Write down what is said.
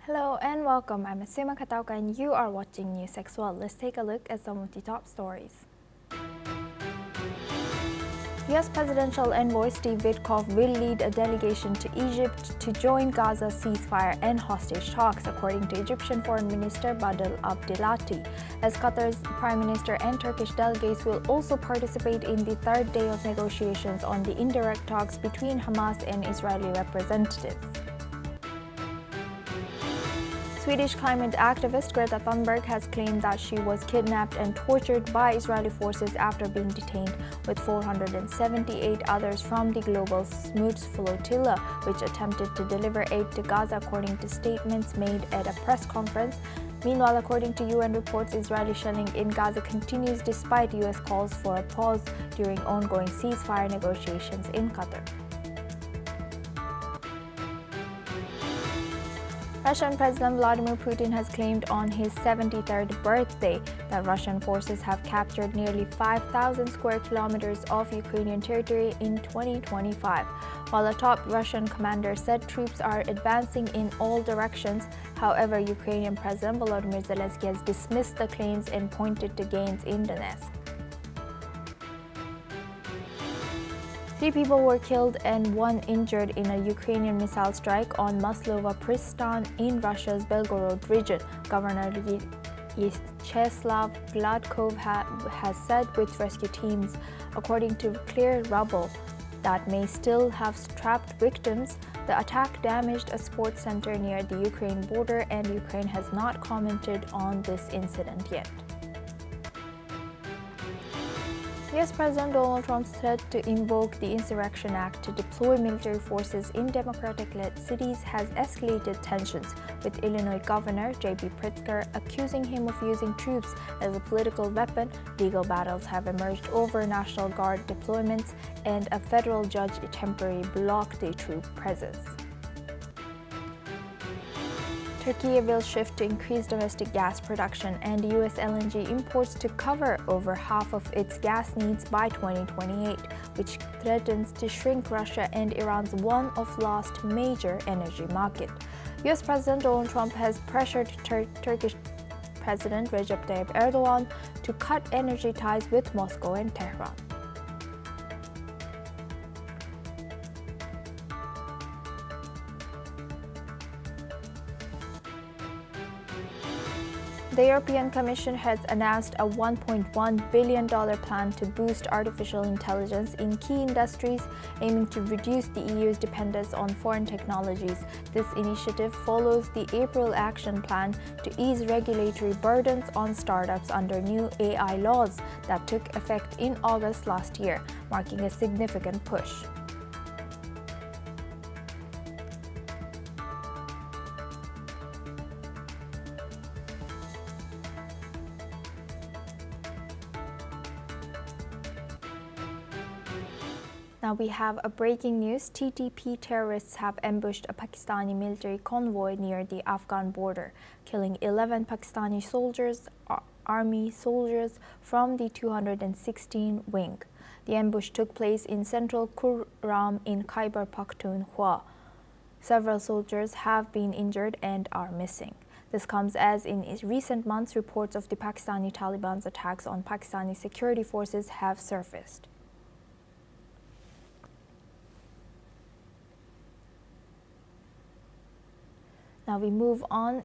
Hello and welcome. I'm Asima Katauka and you are watching NewsX. Well, let's take a look at some of the top stories. U.S. Presidential Envoy Steve Witkoff will lead a delegation to Egypt to join Gaza's ceasefire and hostage talks, according to Egyptian Foreign Minister Badr Abdelati, as Qatar's Prime Minister and Turkish delegates will also participate in the third day of negotiations on the indirect talks between Hamas and Israeli representatives. Swedish climate activist Greta Thunberg has claimed that she was kidnapped and tortured by Israeli forces after being detained with 478 others from the global Smoots flotilla, which attempted to deliver aid to Gaza, according to statements made at a press conference. Meanwhile, according to UN reports, Israeli shelling in Gaza continues despite US calls for a pause during ongoing ceasefire negotiations in Qatar. Russian President Vladimir Putin has claimed on his 73rd birthday that Russian forces have captured nearly 5,000 square kilometers of Ukrainian territory in 2025. While a top Russian commander said troops are advancing in all directions, however, Ukrainian President Volodymyr Zelensky has dismissed the claims and pointed to gains in Donetsk. 3 people were killed and 1 injured in a Ukrainian missile strike on Maslova Pristan in Russia's Belgorod region, Governor Vyacheslav Gladkov has said, with rescue teams, according to clear rubble that may still have trapped victims. The attack damaged a sports center near the Ukraine border, and Ukraine has not commented on this incident yet. U.S. President Donald Trump's threat to invoke the Insurrection Act to deploy military forces in Democratic-led cities has escalated tensions, with Illinois Governor J.B. Pritzker accusing him of using troops as a political weapon. Legal battles have emerged over National Guard deployments, and a federal judge temporarily blocked the troop presence. Turkey will shift to increase domestic gas production and U.S. LNG imports to cover over half of its gas needs by 2028, which threatens to shrink Russia and Iran's one-of-last major energy market. U.S. President Donald Trump has pressured Turkish President Recep Tayyip Erdogan to cut energy ties with Moscow and Tehran. The European Commission has announced a $1.1 billion plan to boost artificial intelligence in key industries, aiming to reduce the EU's dependence on foreign technologies. This initiative follows the April Action Plan to ease regulatory burdens on startups under new AI laws that took effect in August last year, marking a significant push. Now we have a breaking news. TTP terrorists have ambushed a Pakistani military convoy near the Afghan border, killing 11 Pakistani soldiers, army soldiers from the 216 wing. The ambush took place in central Kur-Ram in Khyber Pakhtunkhwa. Several soldiers have been injured and are missing. This comes as in recent months reports of the Pakistani Taliban's attacks on Pakistani security forces have surfaced. Now we move on.